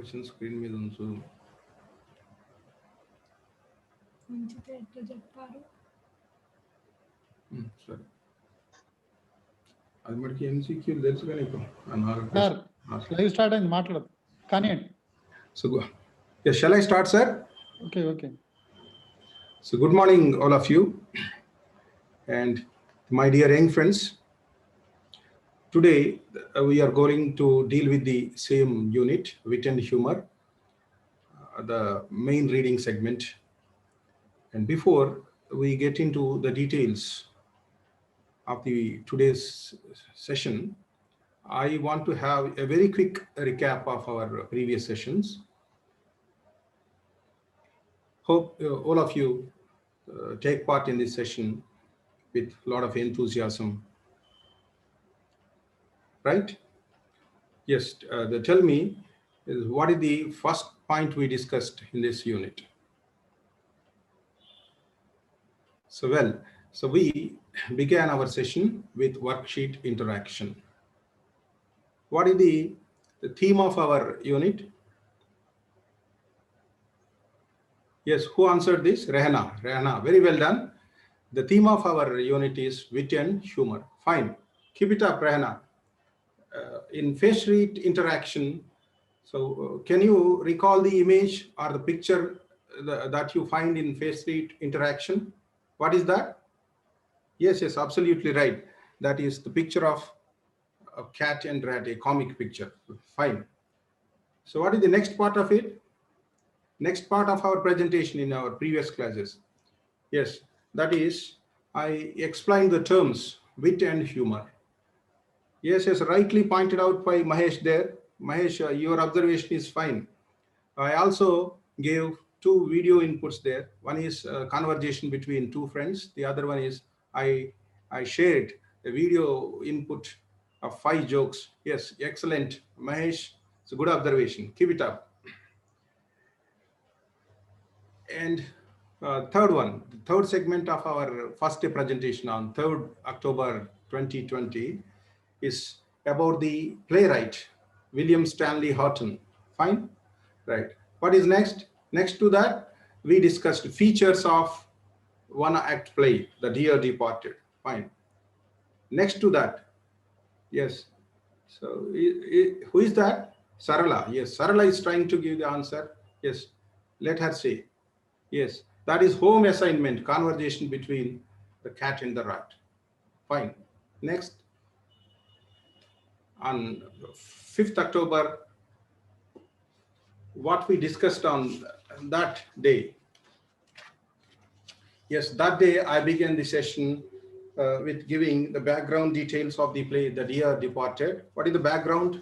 question screen మీద ఉంచు. ఉంచితే ఎట్లా చెప్తారు? సరే, అది మనకి ఎంసీక్యూ తెలుసు కానీ ఇప్పుడు లైవ్ స్టార్ట్ అయింది, మాట్లాడదు కానీ. So, yes, shall I start, sir? Okay. So, good morning, all of you, and my dear young friends. Today, we are going to deal with the same unit, wit and humor, the main reading segment. And before we get into the details of today's session, I want to have a very quick recap of our previous sessions. Hope all of you take part in this session with a lot of enthusiasm. Right? Yes, tell me, what is the first point we discussed in this unit? So we began our session with worksheet interaction. What is the theme of our unit? Yes, who answered this? Rehana, very well done. The theme of our unit is wit and humor. Fine, keep it up, Rehana. In face read interaction, so can you recall the image or the picture that you find in face read interaction? What is that? Yes, absolutely right. That is the picture of a cat and rat, a comic picture. Fine. So what is the next part of it? Next part of our presentation in our previous classes. Yes, that is, I explained the terms wit and humor. Yes, rightly pointed out by Mahesh there. Mahesh, your observation is fine. I also gave two video inputs there. One is a conversation between two friends. The other one is I shared a video input of 5 jokes. Yes, excellent, Mahesh. It's a good observation. Keep it up. And third one, the third segment of our first day presentation on 3rd October 2020 is about the playwright, William Stanley Houghton. Fine? Right. What is next? Next to that, we discussed features of one-act play, The Dear Departed. Fine. Next to that, yes. So, who is that? Sarala. Yes, Sarala is trying to give the answer. Yes, let her say. Yes, that is home assignment, conversation between the cat and the rat. Fine. Next, on 5th October, what we discussed on that day. Yes, that day I began the session with giving the background details of the play, The Dear Departed. What is the background?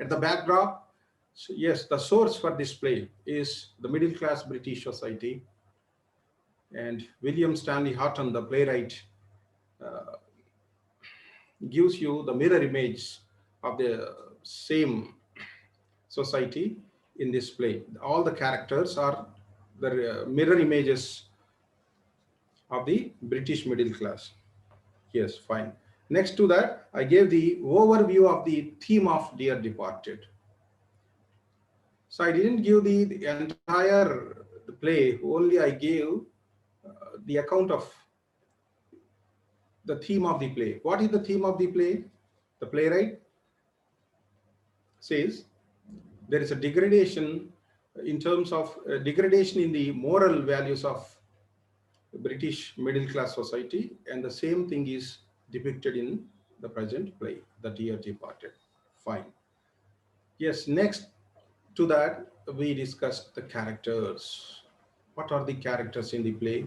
At the backdrop, so yes, the source for this play is the middle class British society. And William Stanley Houghton, the playwright, gives you the mirror image of the same society in this play. All the characters are the mirror images of the British middle class. Yes, fine. Next to that, I gave the overview of the theme of Dear Departed. So I didn't give the entire play, only I gave the account of the theme of the play. What is the theme of the play? The playwright says there is a degradation in terms of degradation in the moral values of British middle class society, and the same thing is depicted in the present play, The Dear Departed. Fine. Yes, next to that, we discussed the characters. What are the characters in the play?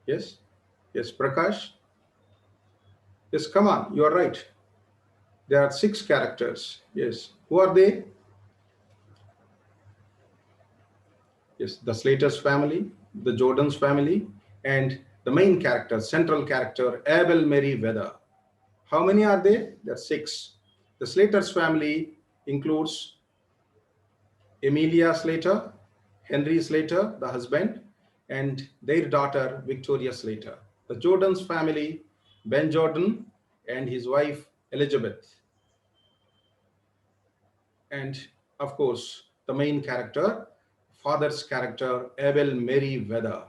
Yes, Prakash. Yes, come on, you are right. There are 6 characters. Yes, who are they? Yes, the Slater's family, the Jordan's family, and the main character, central character, Abel Merriweather. How many are they? There are 6. The Slater's family includes Emilia Slater, Henry Slater, the husband, and their daughter, Victoria Slater. The Jordan's family, Ben Jordan and his wife, Elizabeth. And of course, the main character, father's character, Abel Merriweather.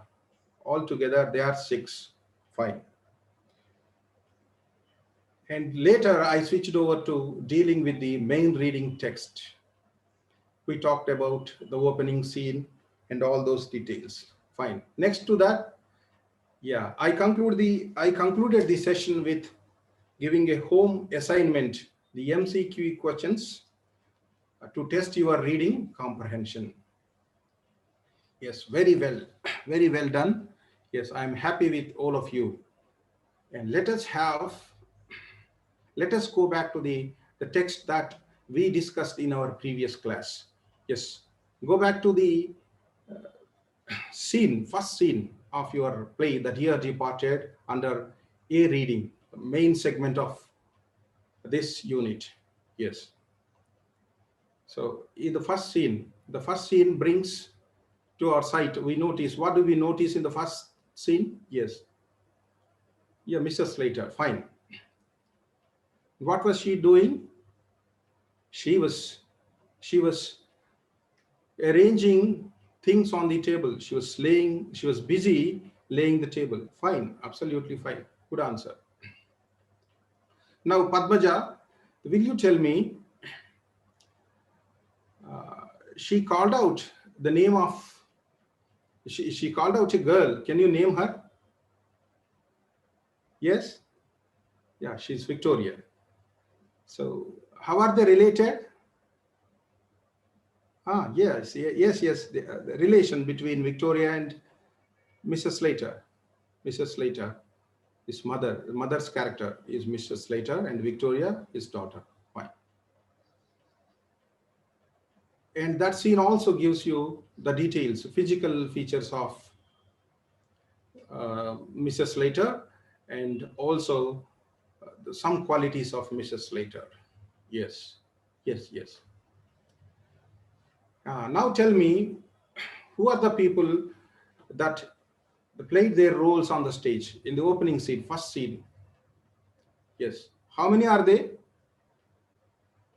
Altogether, they are 6. Fine. And later, I switched over to dealing with the main reading text. We talked about the opening scene and all those details. Fine. Next to that, yeah, I concluded the session with giving a home assignment, the MCQ questions to test your reading comprehension. Yes, very well, very well done. Yes, I'm happy with all of you. And let us go back to the text that we discussed in our previous class. Yes, go back to the first scene of your play, The Dear Departed, under A reading, the main segment of this unit. Yes. So in the first scene brings to our sight, we notice, what do we notice in the first scene? Yes. Yeah, Mrs. Slater, fine. What was she doing? She was arranging things on the table. She was busy laying the table. Fine, absolutely fine. Good answer. Now, Padmaja, will you tell me, she called out the name of, she called out a girl. Can you name her? Yes? Yeah, she's Victoria. So how are they related? Yes. The relation between Victoria and Mrs. Slater. Mrs. Slater, his mother's character is Mrs. Slater, and Victoria, his daughter. Fine. And that scene also gives you the details, physical features of Mrs. Slater, and also some qualities of Mrs. Slater. Yes, yes. Now tell me, who are the people that played their roles on the stage in the opening scene, first scene? Yes. How many are they?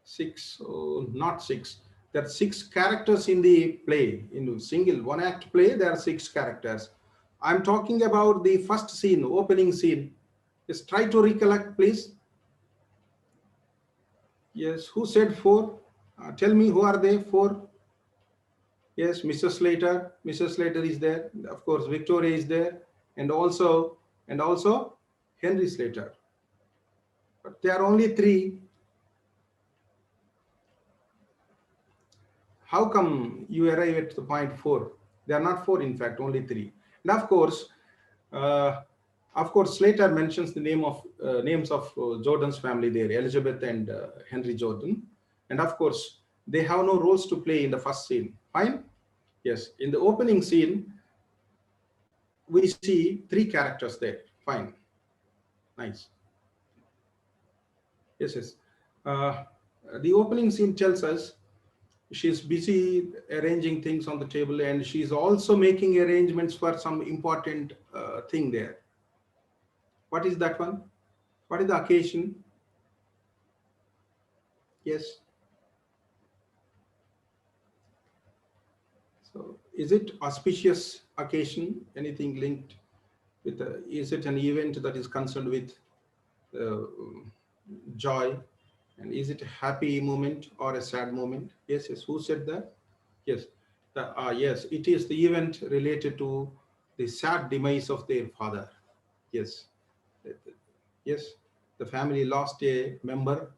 6. Oh, not 6. There are 6 characters in the play. In a single one-act play, there are 6 characters. I'm talking about the first scene, opening scene. Just try to recollect, please. Yes. Who said 4? Tell me, who are they? 4. Yes, Mrs. Slater. Mrs. Slater is there. Of course, Victoria is there, and also Henry Slater. But there are only 3. How come you arrive at the point 4? They are not 4, in fact, only 3. And uh, of course, Slater mentions the names of Jordan's family there, Elizabeth and Henry Jordan. And of course, they have no roles to play in the first scene. Fine? Yes. In the opening scene, we see 3 characters there. Fine. Nice. Yes. The opening scene tells us she's busy arranging things on the table, and she's also making arrangements for some important thing there. What is that one? What is the occasion? Yes. So is it auspicious occasion? Anything linked with, is it an event that is concerned with uh, joy? And is it a happy moment or a sad moment? Yes. Who said that? Yes. Yes, it is the event related to the sad demise of their father. Yes. Yes. The family lost a member.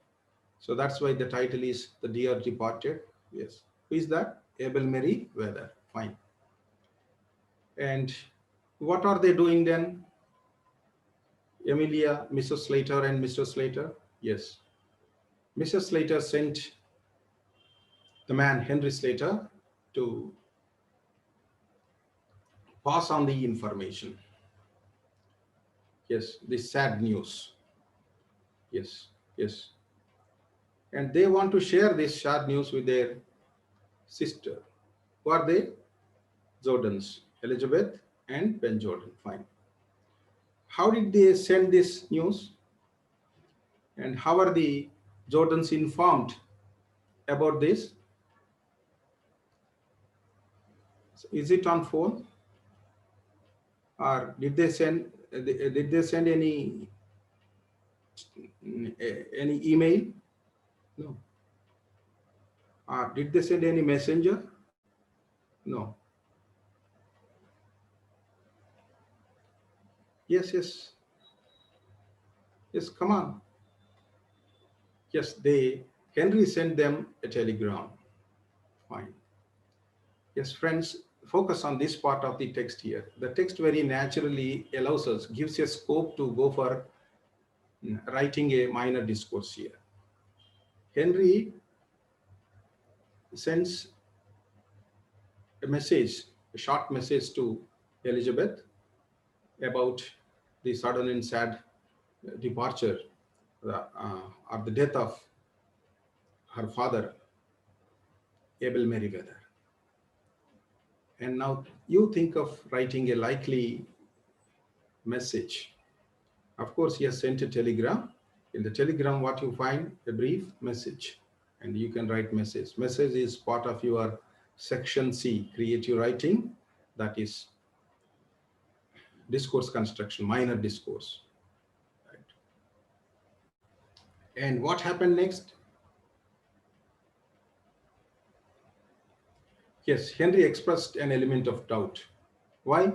So that's why the title is The Dear Departed. Yes. Who is that? Abel Merriweather. Fine. And what are they doing then? Emilia, Mrs. Slater, and Mr. Slater? Yes. Mrs. Slater sent the man, Henry Slater, to pass on the information. Yes, the sad news. Yes. And they want to share this sad news with their sister. Who are they? Jordans, Elizabeth and Ben Jordan. Fine. How did they send this news? And how are the Jordans informed about this? Is it on phone? Or did they send any email? No. Or did they send any messenger? No. Yes, yes. Yes, come on. Yes, Henry sent them a telegram. Fine. Yes, friends, focus on this part of the text here. The text very naturally allows us, gives a scope to go for writing a minor discourse here. Henry sends a message, a short message to Elizabeth about the sudden and sad departure or the death of her father, Abel Merriweather. And now you think of writing a likely message. Of course, he has sent a telegram. In the telegram, what you find? A brief message. And you can write message. Message is part of your section C, creative writing. That is discourse construction, minor discourse. Right. And what happened next? Yes, Henry expressed an element of doubt. Why?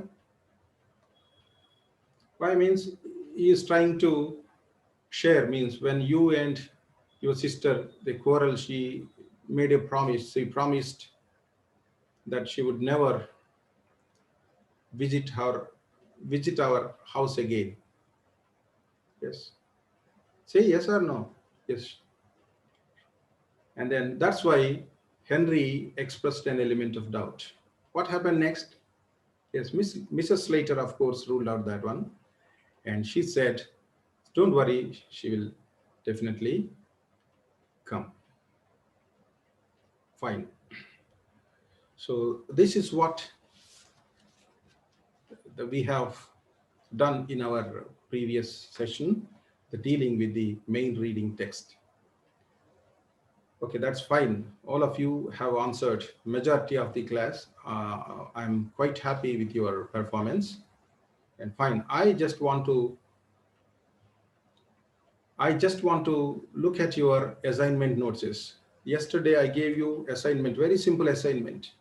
Why means he is trying to share, means when you and your sister, they quarrel, she made a promise. She promised that she would never visit our house again. Yes. Say yes or no. Yes. And then that's why Henry expressed an element of doubt. What happened next? Yes, Mrs. Slater, of course, ruled out that one. And she said, don't worry, she will definitely come. Fine. So this is what we have done in our previous session, the dealing with the main reading text. Okay, that's fine. All of you have answered majority of the class. I'm quite happy with your performance. And fine, I just want to look at your assignment notes. Yesterday I gave you assignment, very simple assignment.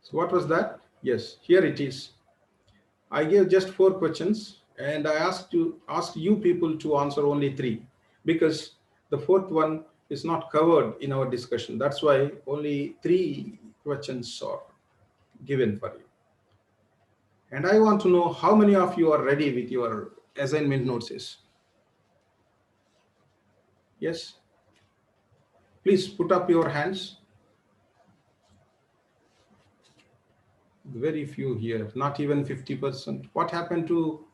So what was that? Yes, here it is. I gave just 4 questions and I asked you people to answer only 3 because the 4th one is not covered in our discussion. That's why only 3 questions are given for you. And I want to know how many of you are ready with your assignment notes. Yes? Please put up your hands. Very few here, not even 50%. What happened to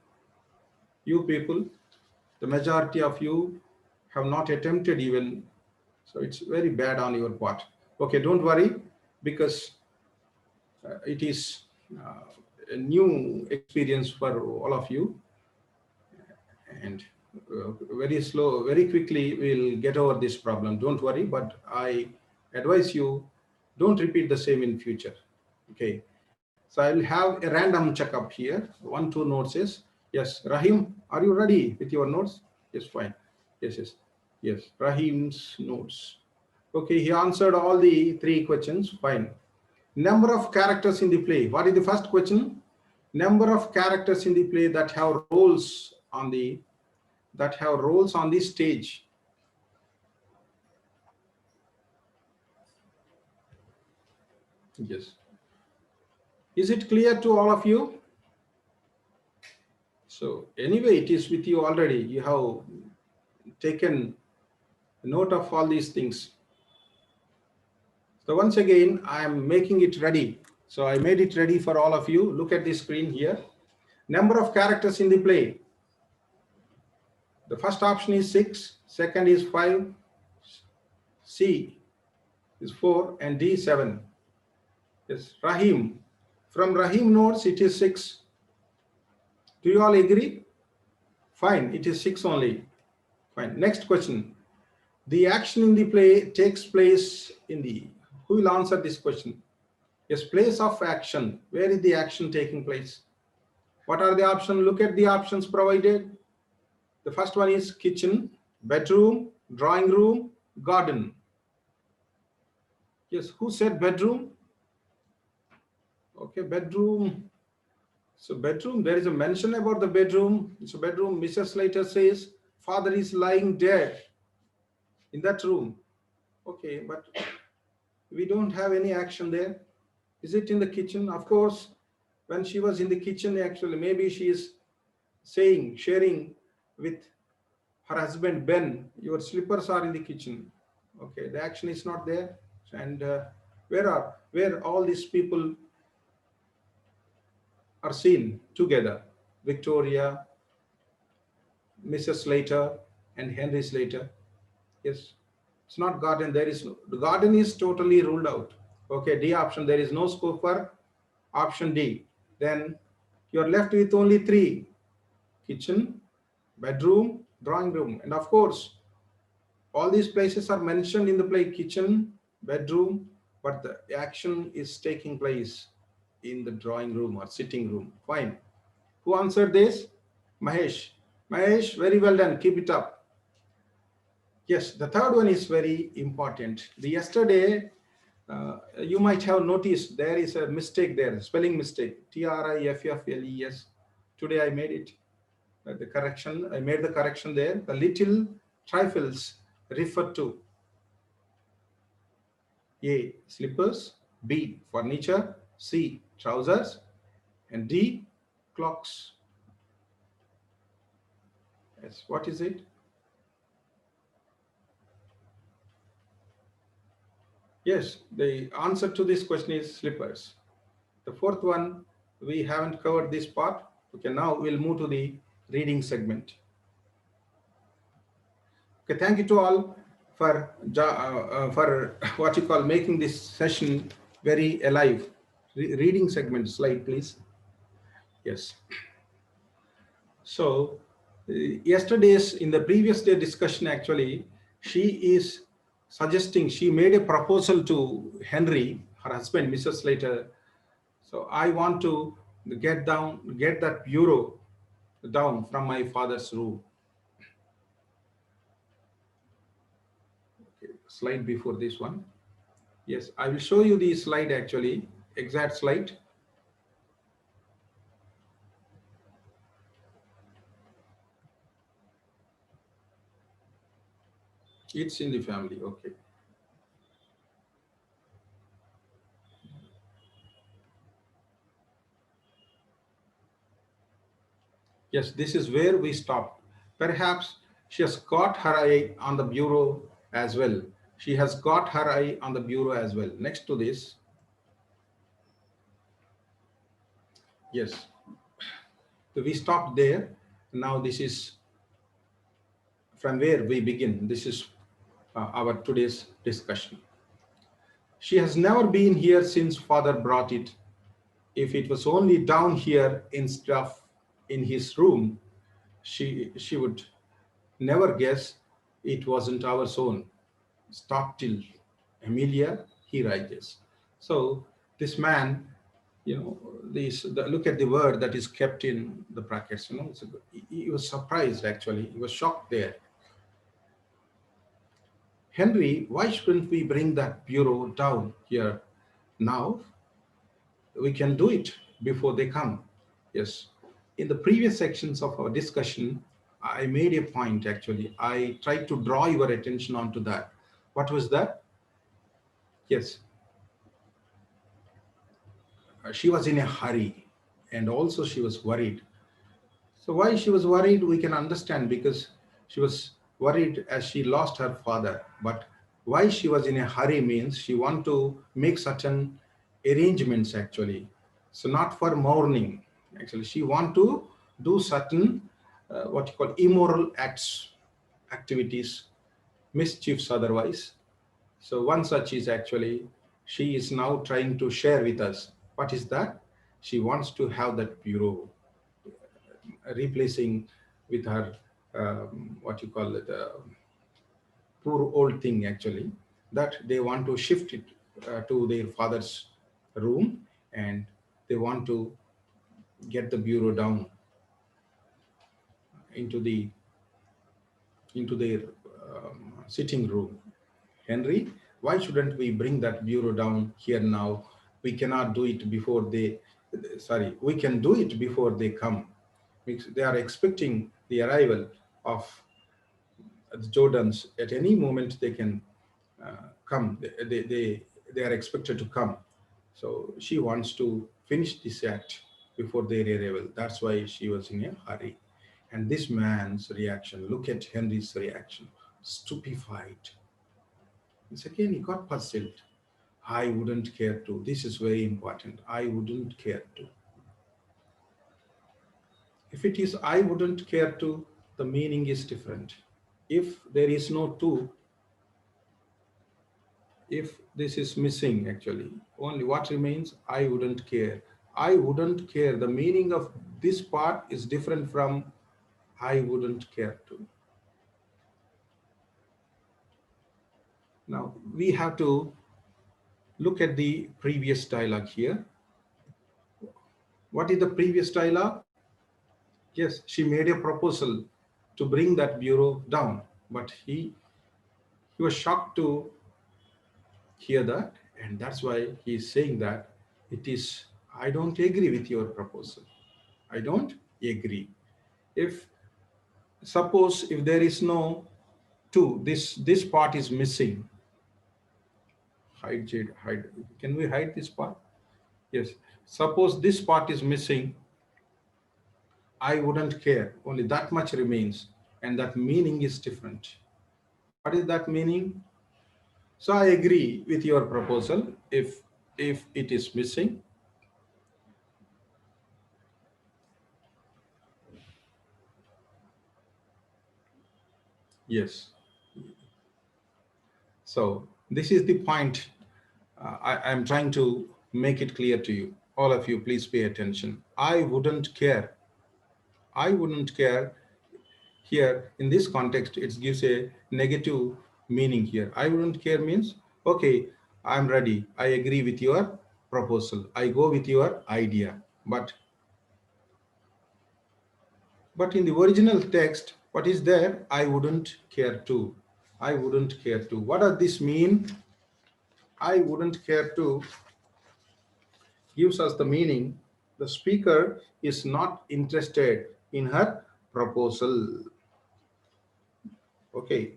you people? The majority of you have not attempted even, so it's very bad on your part. Okay, don't worry, because it is a new experience for all of you, and very quickly we'll get over this problem. Don't worry, but I advise you, don't repeat the same in future. Okay, so I will have a random checkup here. 1, 2 notes is, yes, Rahim, are you ready with your notes? Yes, fine. Yes, Rahim's notes. Okay, he answered all the 3 questions, fine. Number of characters in the play. What is the first question? Number of characters in the play that have roles on the stage. Yes. Is it clear to all of you? So anyway, it is with you already. You have taken note of all these things. So once again, I am making it ready. So I made it ready for all of you. Look at the screen here. Number of characters in the play. The first option is 6, second is 5, C is 4, and D 7. Yes, Rahim. From Rahim notes, it is 6. Do you all agree? Fine, it is 6 only. Fine. Next question. The action in the play takes place in the Who will answer this question? Yes, place of action. Where is the action taking place? What are the options? Look at the options provided. The first one is kitchen, bedroom, drawing room, garden. Yes, who said bedroom? Okay, bedroom. So bedroom, there is a mention about the bedroom. So bedroom, Mrs. Slater says, father is lying dead in that room. Okay, but we don't have any action there. Is it in the kitchen? Of course, when she was in the kitchen, actually, maybe she is saying, sharing with her husband, Ben, your slippers are in the kitchen. Okay, the action is not there. And where all these people are seen together? Victoria, Mrs. Slater, and Henry Slater. Yes, it's not garden. There is no, the garden is totally ruled out. Okay, D option, there is no scope for option D. Then you're left with only three: kitchen, bedroom, drawing room. And of course, all these places are mentioned in the play: kitchen, bedroom, but the action is taking place in the drawing room or sitting room. Fine. Who answered this? Mahesh. Mahesh, very well done. Keep it up. Yes, the third one is very important. The yesterday, you might have noticed there is a mistake there, spelling mistake, Triffles. Today I made it, the correction. I made the correction there. The little trifles refer to A, slippers, B, furniture, C, trousers, and D, clocks. Yes, what is it? Yes, the answer to this question is slippers. The fourth one, we haven't covered this part. Okay, now we'll move to the reading segment. Okay, thank you to all for what you call making this session very alive. Reading segment slide, please. Yes. So yesterday's, in the previous day discussion, actually, she is suggesting, she made a proposal to Henry, her husband, Mrs. Slater. So I want to get that bureau down from my father's room. Okay, slide before this one. Yes, I will show you the slide actually, exact slide. It's in the family, okay. Yes, this is where we stop. Perhaps she has got her eye on the bureau as well. She has got her eye on the bureau as well. Next to this, yes, so we stopped there. Now this is from where we begin. This is our today's discussion. She has never been here since father brought it. If it was only down here instead of in his room, she would never guess it wasn't our own. Stop till Emilia, he writes. So this man, look at the word that is kept in the brackets. So he was surprised actually. He was shocked there. Henry, why shouldn't we bring that bureau down here now? We can do it before they come. Yes. In the previous sections of our discussion, I made a point actually. I tried to draw your attention onto that. What was that? Yes. She was in a hurry and also she was worried. So why she was worried, we can understand, because she was worried as she lost her father. But why she was in a hurry means she want to make certain arrangements actually. So not for mourning, actually she want to do certain what you call immoral acts, activities, mischiefs otherwise. So one such is actually, she is now trying to share with us. What is that? She wants to have that bureau, replacing with her, what you call it, poor old thing actually, that they want to shift it to their father's room, and they want to get the bureau down into their sitting room. Henry, why shouldn't we bring that bureau down here now? We cannot do it before they, sorry, we can do it before they come. Because they are expecting the arrival of the Jordans. At any moment they can come. They are expected to come. So she wants to finish this act before their arrival. That's why she was in a hurry. And this man's reaction, look at Henry's reaction, stupefied. Once again, he got puzzled. I wouldn't care to. This is very important. I wouldn't care to. If it is I wouldn't care to, the meaning is different. If there is no to, if this is missing actually, only what remains? I wouldn't care. I wouldn't care. The meaning of this part is different from I wouldn't care to. Now we have to look at the previous dialogue here. What is the previous dialogue? Yes, she made a proposal to bring that bureau down, but he was shocked to hear that, and that's why he is saying that it is, I don't agree with your proposal. I don't agree. If suppose if there is no to, this part is missing. Hide, Jade, hide. Can we hide this part? Yes. Suppose this part is missing, I wouldn't care. Only that much remains, and that meaning is different. What is that meaning? So I agree with your proposal if it is missing. Yes. So this is the point. I'm trying to make it clear to you. All of you, please pay attention. I wouldn't care. I wouldn't care. Here in this context, it gives a negative meaning here. I wouldn't care means, okay, I'm ready. I agree with your proposal. I go with your idea. But in the original text, what is there? I wouldn't care to. I wouldn't care to. What does this mean? I wouldn't care to gives us the meaning the speaker is not interested in her proposal. Okay.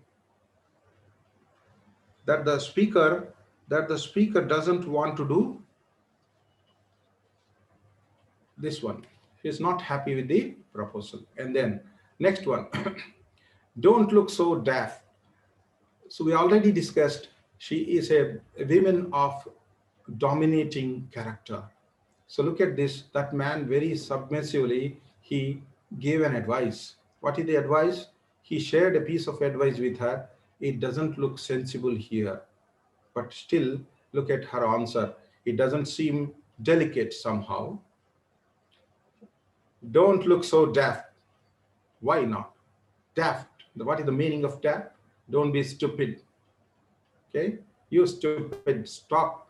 That the speaker doesn't want to do this one. He is not happy with the proposal. And then next one, don't look so daft. So we already discussed she is a woman of dominating character. So look at this, that man very submissively, he gave an advice. What is the advice? He shared a piece of advice with her. It doesn't look sensible here, but still look at her answer. It doesn't seem delicate somehow. Don't look so daft. Why not? Daft. What is the meaning of daft? Don't be stupid. Okay? You stupid. Stop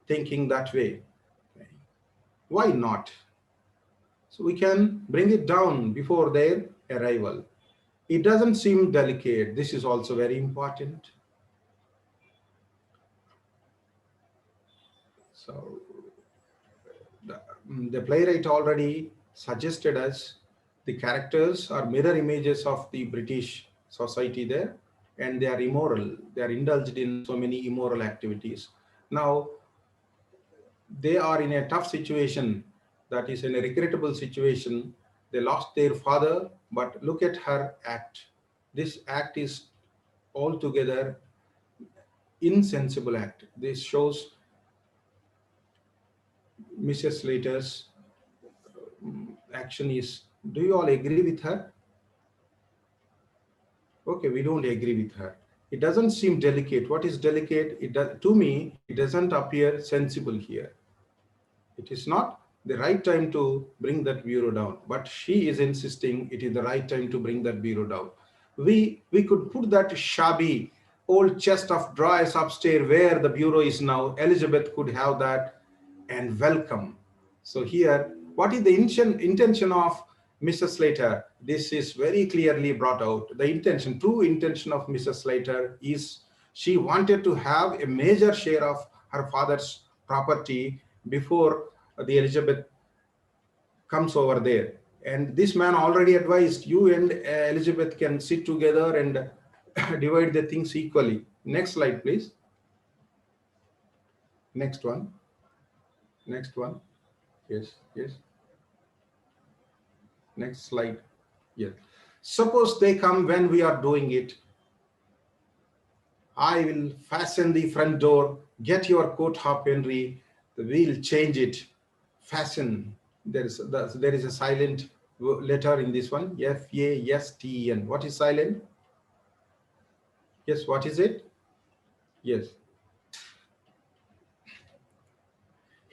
thinking that way. Okay. Why not? So we can bring it down before their arrival. It doesn't seem delicate. This is also very important. So the playwright already suggested us the characters are mirror images of the British society there, and they are immoral. They are indulged in so many immoral activities. Now, they are in a tough situation, that is in a regrettable situation. They lost their father, but look at her act. This act is altogether insensible act. This shows Mrs. Slater's action is, do you all agree with her? Okay, we don't agree with her. It doesn't seem delicate. What is delicate? To me, it doesn't appear sensible here. It is not the right time to bring that bureau down, but she is insisting it is the right time to bring that bureau down. We could put that shabby old chest of drawers upstairs where the bureau is now. Elizabeth could have that and welcome. So here, what is the intention of Mrs. Slater? This is very clearly brought out. The intention, true intention of Mrs. Slater is she wanted to have a major share of her father's property before the Elizabeth comes over there. And this man already advised you and Elizabeth can sit together and divide the things equally. Next slide, please. Next one. Next one. Yes, yes. Next slide. Yes. Suppose they come when we are doing it. I will fasten the front door. Get your coat, Hop Henry. We'll change it. Fasten. There is a silent letter in this one. F-A-S-T-E-N. What is silent? Yes, what is it? Yes.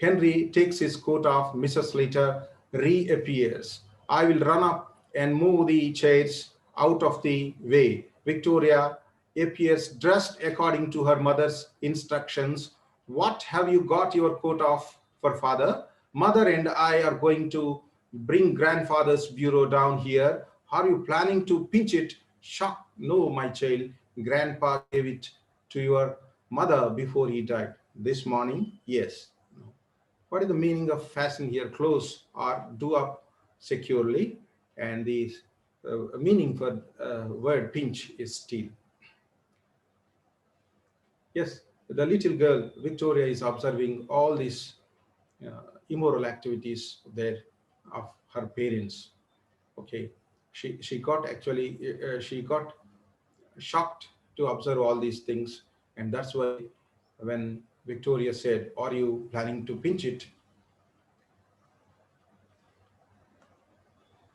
Henry takes his coat off. Mrs. Slater reappears. I will run up and move the chairs out of the way. Victoria appears dressed according to her mother's instructions. What have you got your coat off for, father? Mother and I are going to bring grandfather's bureau down here. Are you planning to pinch it? Shock. No, my child. Grandpa gave it to your mother before he died. This morning? Yes. What is the meaning of fasten here? Close or do up securely. And the meaning for word pinch is steal. Yes, the little girl, Victoria, is observing all these immoral activities there of her parents. Okay, she got actually, she got shocked to observe all these things. And that's why when Victoria said, are you planning to pinch it?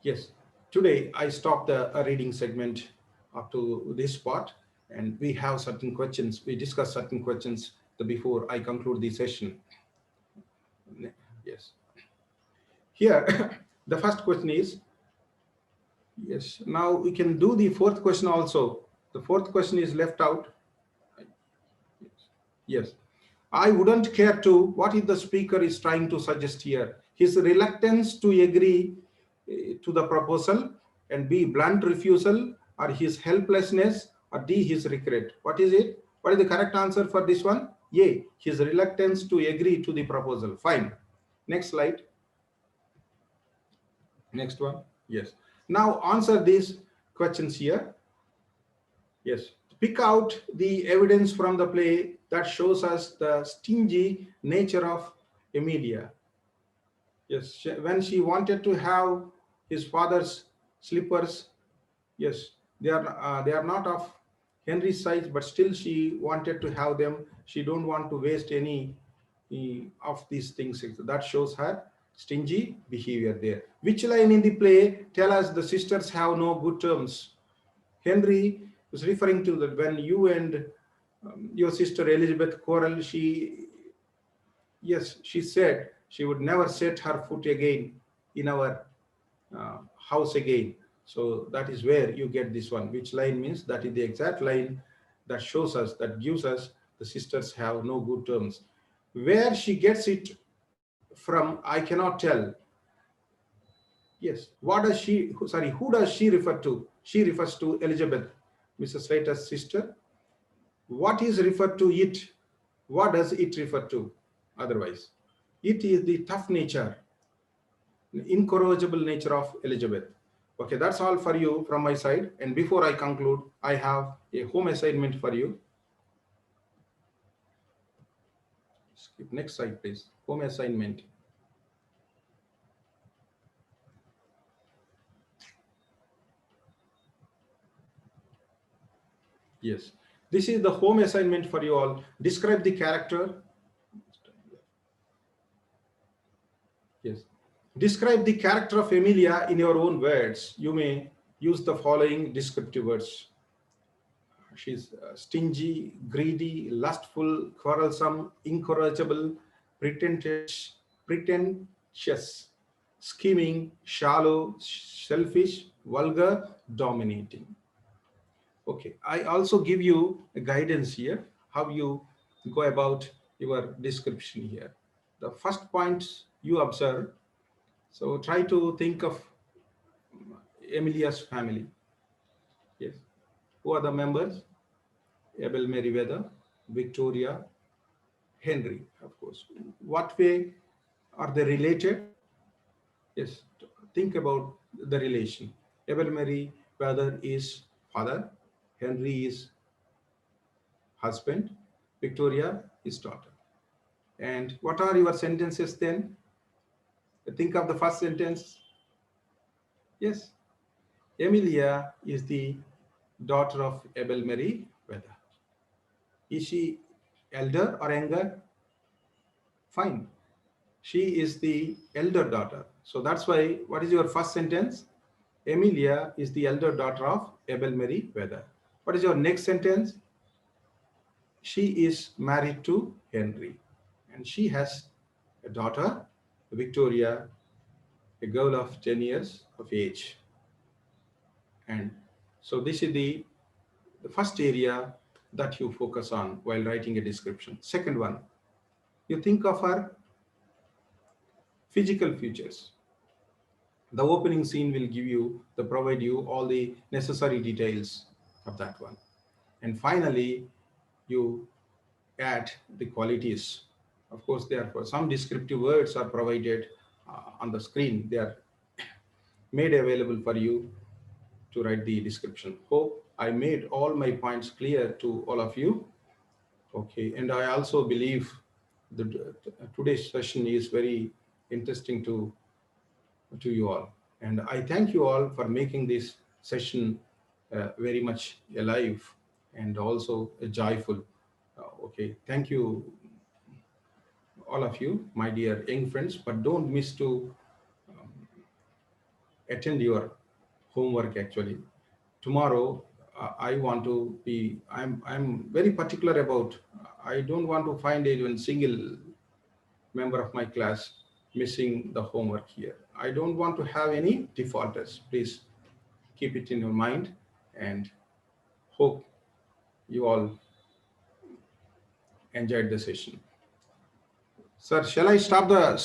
Yes, today I stopped the reading segment up to this part, and we have certain questions. We discuss certain questions before I conclude the session. Yes. Here, the first question is, yes, now we can do the fourth question also. The fourth question is left out. Yes. I wouldn't care to, what is the speaker is trying to suggest here? His reluctance to agree to the proposal, and B, blunt refusal, or his helplessness, or D, his regret. What is it? What is the correct answer for this one? A, his reluctance to agree to the proposal. Fine. Next slide. Next one. Yes. Now answer these questions here. Yes. Pick out the evidence from the play that shows us the stingy nature of Emilia. Yes, when she wanted to have his father's slippers, yes, they are not of Henry's size, but still she wanted to have them. She don't want to waste any of these things. That shows her stingy behavior there. Which line in the play tell us the sisters have no good terms? Henry was referring to that when you and your sister Elizabeth quarrel, she said she would never set her foot again in our house again. So that is where you get this one. Which line means that is the exact line that shows us, that gives us the sisters have no good terms. Where she gets it from, I cannot tell. Yes, what does she, sorry, who does she refer to? She refers to Elizabeth, Mrs. Slater's sister. What is referred to it? What does it refer to otherwise? It is the tough nature, incorrigible nature of Elizabeth. Okay, that's all for you from my side. And before I conclude, I have a home assignment for you. Skip next slide, please. Home assignment. Yes, this is the home assignment for you all. Describe the character. Yes. Describe the character of Emilia in your own words. You may use the following descriptive words. She's stingy, greedy, lustful, quarrelsome, incorrigible, pretentious, scheming, shallow, selfish, vulgar, dominating. Okay, I also give you a guidance here, how you go about your description here. The first point you observe, so try to think of Emilia's family. Yes. Who are the members? Abel Meriwether, Victoria, Henry, of course. What way are they related? Yes, think about the relation. Abel Meriwether is father, Henry is husband, Victoria is daughter. And what are your sentences then? Think of the first sentence. Yes, Emilia is the daughter of Abel Meriwether. Is she elder or younger? Fine. She is the elder daughter. So that's why, what is your first sentence? Emilia is the elder daughter of Abel Meriwether. What is your next sentence? She is married to Henry. And she has a daughter, Victoria, a girl of 10 years of age. And so this is the first area that you focus on while writing a description. Second one, you think of her physical features. The opening scene will provide you all the necessary details of that one. And finally, you add the qualities. Of course, therefore, some descriptive words are provided on the screen. They are made available for you to write the description. Hope I made all my points clear to all of you. Okay, and I also believe that today's session is very interesting to you all. And I thank you all for making this session very much alive and also joyful. Okay, thank you, all of you, my dear young friends, but don't miss to attend your homework actually. Tomorrow, I want to be, I'm very particular about, I don't want to find even single member of my class missing the homework here. I don't want to have any defaulters. Please keep it in your mind and hope you all enjoyed the session. Sir, shall I stop the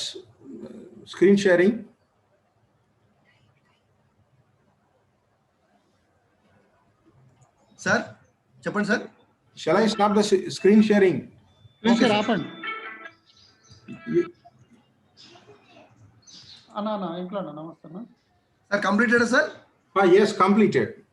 screen sharing? Sir చెప్పండి sir. Shall I stop the screen sharing? Screen Okay, share sir. ఆపండి. You- అన్నా ఇంట్లో అన్న నమస్తే అన్న. Sir completed sir. yes, completed.